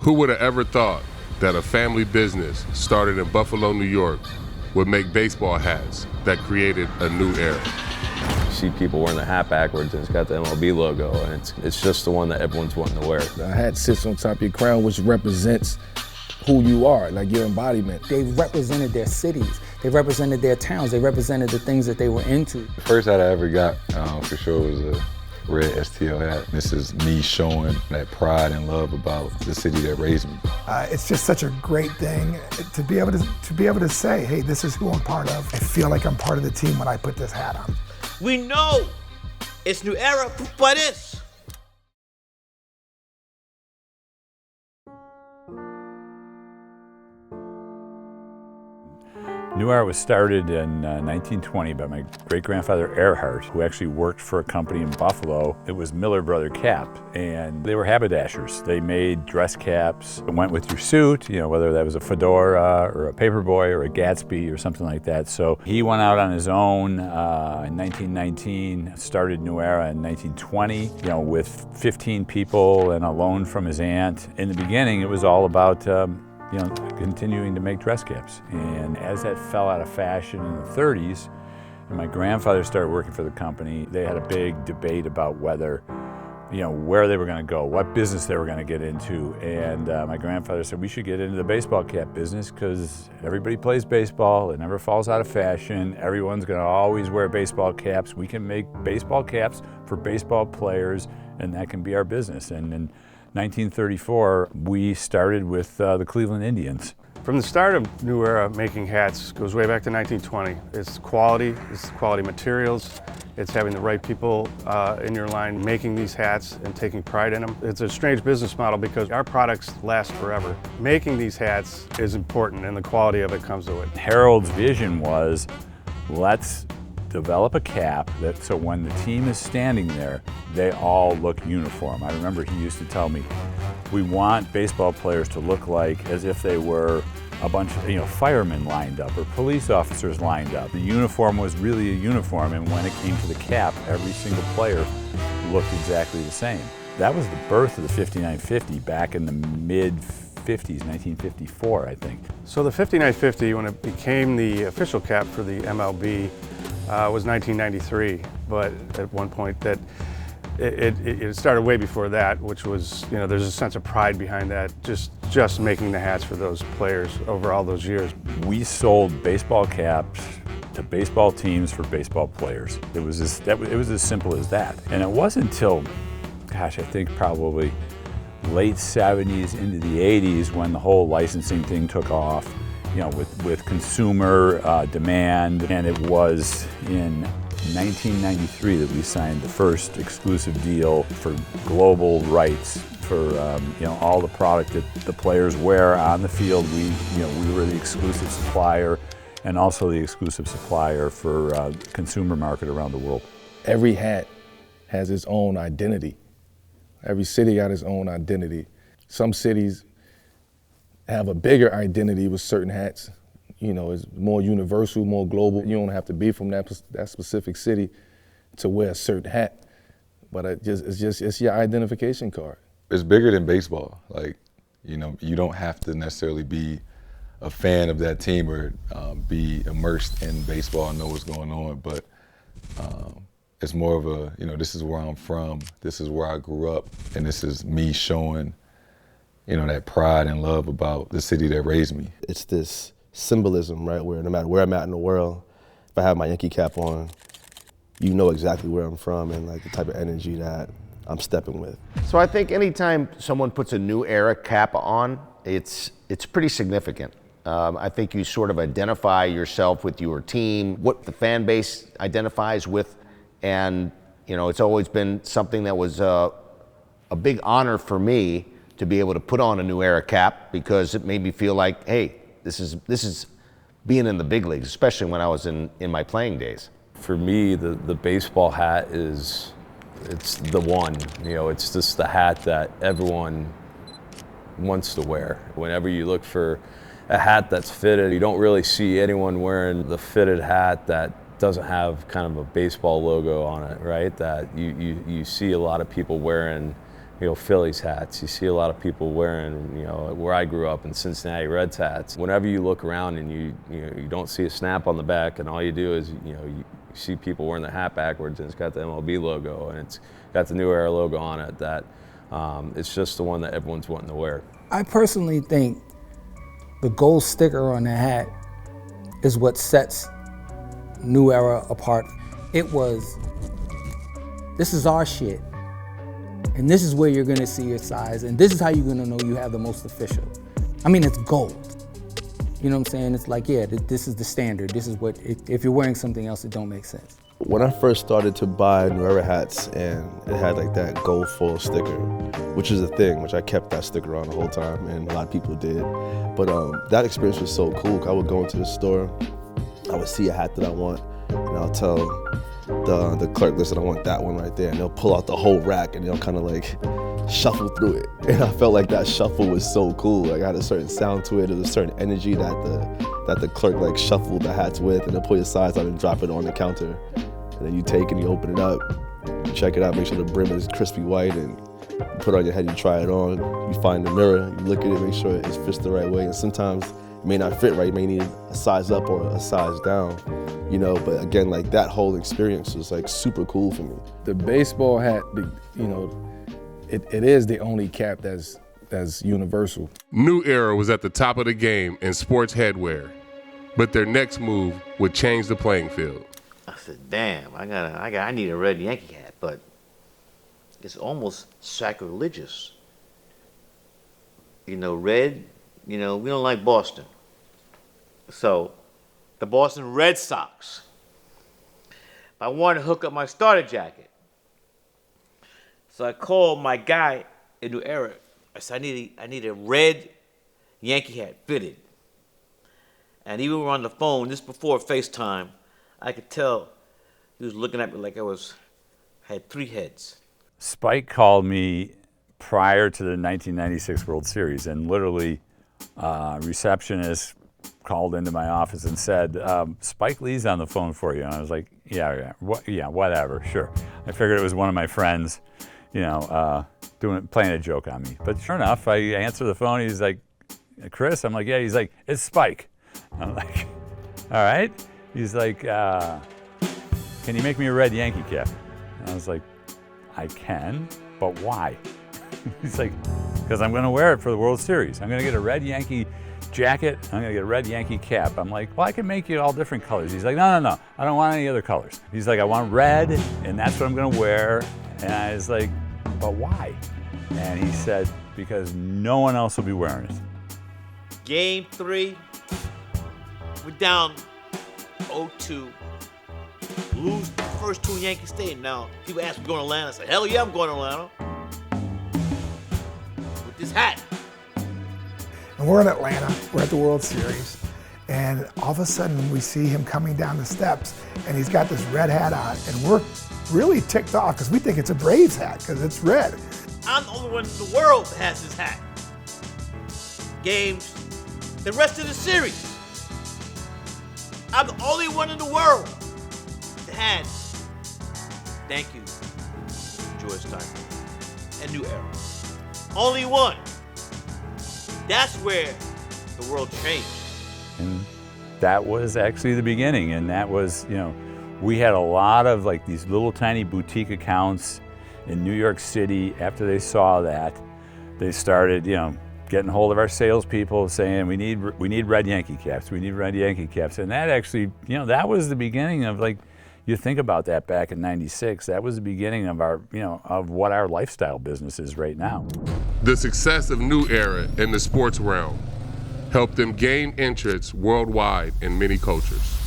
Who would have ever thought that a family business started in Buffalo, New York would make baseball hats that created a new era? You see people wearing the hat backwards and it's got the MLB logo, and it's just the one that everyone's wanting to wear. The hat sits on top of your crown, which represents who you are, like your embodiment. They represented their cities, they represented their towns, they represented the things that they were into. The first hat I ever got, for sure, was a red STL hat. This is me showing that pride and love about the city that raised me. It's just such a great thing to be able to say, hey, this is who I'm part of. I feel like I'm part of the team when I put this hat on. We know it's new era, but it's. New Era was started in 1920 by my great-grandfather Earhart, who actually worked for a company in Buffalo. It was Miller Brother Cap, and they were haberdashers. They made dress caps that went with your suit, whether that was a fedora or a paperboy or a Gatsby or something like that. So he went out on his own in 1919, started New Era in 1920, with 15 people and a loan from his aunt. In the beginning, it was all about continuing to make dress caps. And as that fell out of fashion in the 30s, and my grandfather started working for the company, they had a big debate about whether, where they were going to go, what business they were going to get into. And my grandfather said, we should get into the baseball cap business because everybody plays baseball, it never falls out of fashion, everyone's going to always wear baseball caps. We can make baseball caps for baseball players, and that can be our business. And in 1934, we started with the Cleveland Indians. From the start of New Era making hats goes way back to 1920. It's quality materials, it's having the right people in your line making these hats and taking pride in them. It's a strange business model because our products last forever. Making these hats is important and the quality of it comes to it. Harold's vision was, let's develop a cap so when the team is standing there, they all look uniform. I remember he used to tell me, we want baseball players to look like as if they were a bunch of firemen lined up or police officers lined up. The uniform was really a uniform, and when it came to the cap, every single player looked exactly the same. That was the birth of the 5950 back in the mid-50s, 1954, I think. So the 5950, when it became the official cap for the MLB, was 1993, but at one point that it started way before that, which was, there's a sense of pride behind that, just making the hats for those players over all those years. We sold baseball caps to baseball teams for baseball players. It was as simple as that. And it wasn't until, I think probably late 70s into the 80s when the whole licensing thing took off, with consumer demand. And it was in 1993 that we signed the first exclusive deal for global rights for all the product that the players wear on the field. We were the exclusive supplier and also the exclusive supplier for consumer market around the world. Every hat has its own identity. Every city got its own identity. Some cities have a bigger identity with certain hats. It's more universal, more global. You don't have to be from that specific city to wear a certain hat, but it's your identification card. It's bigger than baseball. You don't have to necessarily be a fan of that team or be immersed in baseball and know what's going on, but it's more of a, this is where I'm from, this is where I grew up, and this is me showing that pride and love about the city that raised me. It's this symbolism, right, where no matter where I'm at in the world, if I have my Yankee cap on, you know exactly where I'm from and the type of energy that I'm stepping with. So I think anytime someone puts a New Era cap on, it's pretty significant. I think you sort of identify yourself with your team, what the fan base identifies with, and it's always been something that was a big honor for me to be able to put on a New Era cap because it made me feel like, hey, this is being in the big leagues, especially when I was in my playing days. For me, the baseball hat it's the one, it's just the hat that everyone wants to wear. Whenever you look for a hat that's fitted, you don't really see anyone wearing the fitted hat that doesn't have kind of a baseball logo on it, right? That you see a lot of people wearing Phillies hats. You see a lot of people wearing, where I grew up in Cincinnati Reds hats. Whenever you look around and you don't see a snap on the back, and all you do is, you see people wearing the hat backwards, and it's got the MLB logo, and it's got the New Era logo on it. That it's just the one that everyone's wanting to wear. I personally think the gold sticker on the hat is what sets New Era apart. It was, this is our shit. And this is where you're gonna see your size, and this is how you're gonna know you have the most official. I mean, it's gold. You know what I'm saying? It's like, yeah, this is the standard. This is what, if you're wearing something else, it don't make sense. When I first started to buy New Era hats, and it had like that gold foil sticker, which is a thing, which I kept that sticker on the whole time, and a lot of people did. But that experience was so cool. I would go into the store, I would see a hat that I want, and I'll tell the clerk, listen, I want that one right there, and they'll pull out the whole rack and they'll kind of like shuffle through it. And I felt like that shuffle was so cool. Like, I had a certain sound to it. There was a certain energy that the clerk like shuffled the hats with, and they'll pull your size out and drop it on the counter. And then you take and you open it up, you check it out, make sure the brim is crispy white, and you put it on your head, you try it on, you find the mirror, you look at it, make sure it fits the right way. And sometimes it may not fit right, you may need a size up or a size down, but again, like that whole experience was like super cool for me. The baseball hat, it is the only cap that's universal. New Era was at the top of the game in sports headwear, but their next move would change the playing field. I said, damn, I need a red Yankee hat, but it's almost sacrilegious. Red, we don't like Boston. So, the Boston Red Sox. I wanted to hook up my starter jacket. So I called my guy in New Era. I said, I need a red Yankee hat fitted. And even we were on the phone, this before FaceTime, I could tell he was looking at me like I had three heads. Spike called me prior to the 1996 World Series, and literally receptionist called into my office and said, Spike Lee's on the phone for you. And I was like, yeah, whatever, sure. I figured it was one of my friends, playing a joke on me. But sure enough, I answer the phone, he's like, Chris? I'm like, yeah. He's like, it's Spike. I'm like, all right. He's like, can you make me a red Yankee cap? And I was like, I can, but why? He's like, because I'm going to wear it for the World Series. I'm going to get a red Yankee jacket. I'm going to get a red Yankee cap. I'm like, well, I can make you all different colors. He's like, no. I don't want any other colors. He's like, I want red, and that's what I'm going to wear. And I was like, but why? And he said, because no one else will be wearing it. Game 3, we're down 0-2. Lose the first two in Yankee Stadium. Now, people ask me going to Atlanta. I said, hell yeah, I'm going to Atlanta. With this hat. And we're in Atlanta, we're at the World Series, and all of a sudden we see him coming down the steps, and he's got this red hat on, and we're really ticked off because we think it's a Braves hat because it's red. I'm the only one in the world that has this hat. Games, the rest of the series. I'm the only one in the world that had. Thank you, George Steinbrenner and New Era. Only one. That's where the world changed. And that was actually the beginning. And that was, we had a lot of like these little tiny boutique accounts in New York City. After they saw that, they started, getting hold of our salespeople saying, we need red Yankee caps, we need red Yankee caps. And that actually, that was the beginning of like, you think about that back in '96, that was the beginning of our, of what our lifestyle business is right now. The success of New Era in the sports realm helped them gain entrance worldwide in many cultures.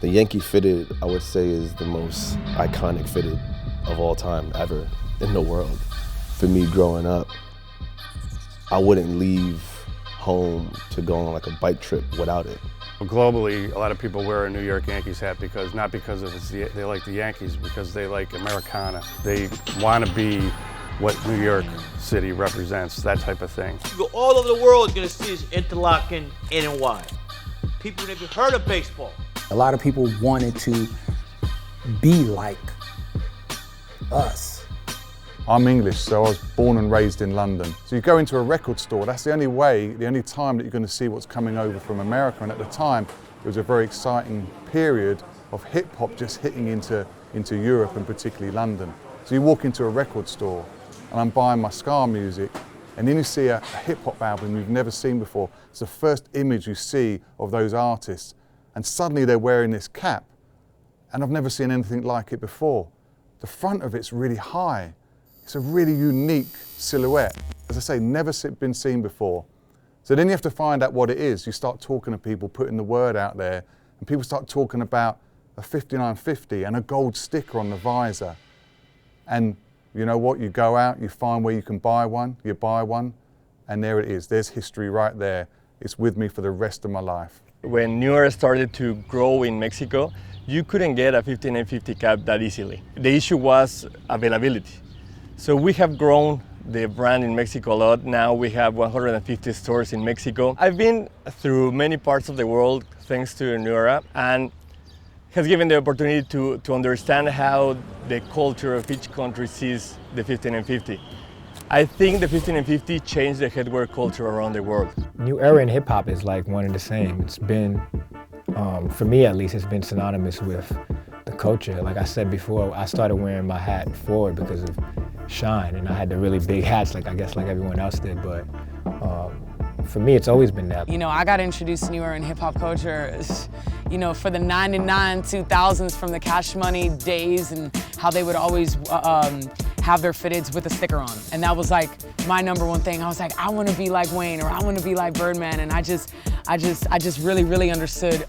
The Yankee fitted, I would say, is the most iconic fitted of all time ever in the world. For me growing up, I wouldn't leave home to go on like a bike trip without it. Globally, a lot of people wear a New York Yankees hat not because they like the Yankees, because they like Americana. They want to be what New York City represents, that type of thing. You go all over the world, you're going to see this interlocking N and Y. People never heard of baseball. A lot of people wanted to be like us. I'm English, so I was born and raised in London. So you go into a record store, that's the only way, the only time that you're going to see what's coming over from America. And at the time, it was a very exciting period of hip hop just hitting into Europe and particularly London. So you walk into a record store and I'm buying my ska music, and then you see a hip hop album you've never seen before. It's the first image you see of those artists, and suddenly they're wearing this cap, and I've never seen anything like it before. The front of it's really high. It's a really unique silhouette. As I say, never been seen before. So then you have to find out what it is. You start talking to people, putting the word out there, and people start talking about a 5950 and a gold sticker on the visor. And you know what? You go out, you find where you can buy one, you buy one, and there it is. There's history right there. It's with me for the rest of my life. When New Era started to grow in Mexico, you couldn't get a 5950 cap that easily. The issue was availability. So we have grown the brand in Mexico a lot. Now we have 150 stores in Mexico. I've been through many parts of the world thanks to New Era, and has given the opportunity to understand how the culture of each country sees the 5950. I think the 5950 changed the headwear culture around the world. New Era in hip hop is like one and the same. It's been, for me at least, it's been synonymous with the culture. Like I said before, I started wearing my hat forward because of Shine, and I had the really big hats, like I guess like everyone else did, but for me, it's always been that. You know, I got introduced to New Era in hip hop culture, you know, for the 99, 2000s, from the Cash Money days, and how they would always have their fitteds with a sticker on. And that was like my #1 thing. I was like, I want to be like Wayne, or I want to be like Birdman. And I just really understood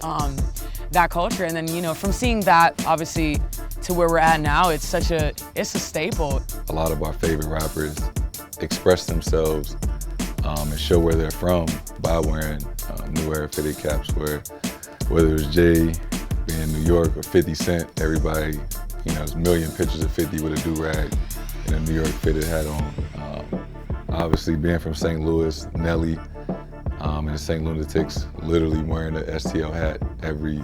that culture. And then, you know, from seeing that, obviously, to where we're at now, it's a staple. A lot of our favorite rappers express themselves and show where they're from by wearing New Era fitted caps, whether it was Jay being in New York or 50 Cent, everybody, you know, there's a million pictures of 50 with a do-rag and a New York fitted hat on. Obviously being from St. Louis, Nelly and the St. Lunatics, literally wearing the STL hat every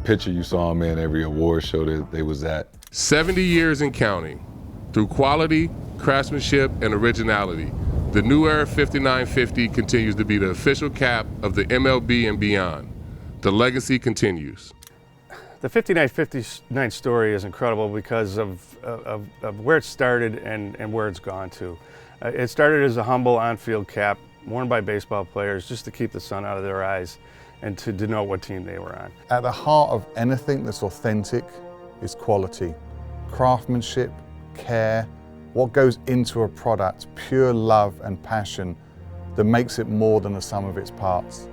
picture you saw them in, every award show that they was at. 70 years and counting. Through quality, craftsmanship, and originality, the New Era 5950 continues to be the official cap of the MLB and beyond. The legacy continues. The 5959 story is incredible because of where it started and where it's gone to. It started as a humble on-field cap worn by baseball players just to keep the sun out of their eyes and to denote what team they were on. At the heart of anything that's authentic is quality, craftsmanship, care, what goes into a product, pure love and passion that makes it more than the sum of its parts.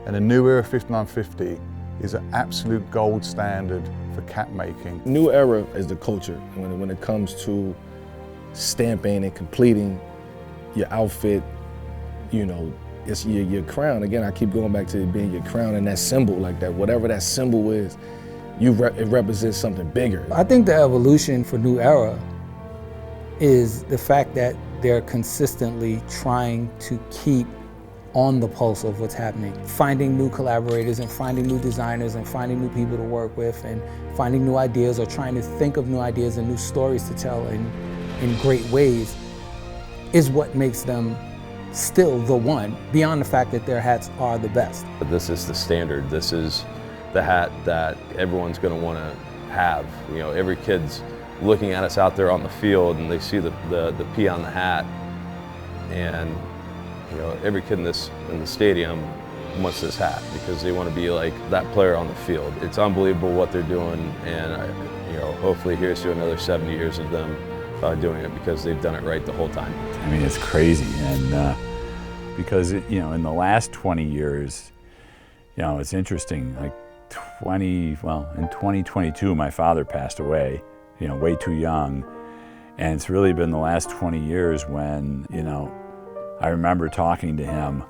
And the New Era 5950 is an absolute gold standard for cap making. New Era is the culture when it comes to stamping and completing your outfit. You know, it's your crown. Again, I keep going back to it being your crown and that symbol, like that, whatever that symbol is, it represents something bigger. I think the evolution for New Era is the fact that they're consistently trying to keep on the pulse of what's happening, finding new collaborators and finding new designers and finding new people to work with and finding new ideas, or trying to think of new ideas and new stories to tell in great ways, is what makes them still the one, beyond the fact that their hats are the best. This is the standard. This is the hat that everyone's going to want to have. You know, every kid's looking at us out there on the field and they see the P on the hat, and you know, every kid in the stadium wants this hat because they want to be like that player on the field. It's unbelievable what they're doing, and you know, hopefully here's to another 70 years of them doing it, because they've done it right the whole time. I mean, it's crazy, and because you know, in the last 20 years, you know, it's interesting. Like in 2022, my father passed away. You know, way too young, and it's really been the last 20 years when, you know, I remember talking to him,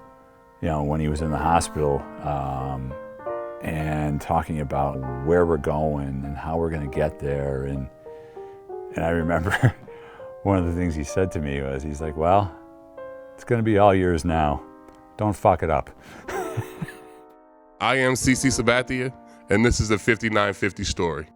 you know, when he was in the hospital, and talking about where we're going and how we're going to get there, and I remember one of the things he said to me was, he's like, well, it's going to be all yours now. Don't fuck it up. I am CC Sabathia, and this is the 5950 story.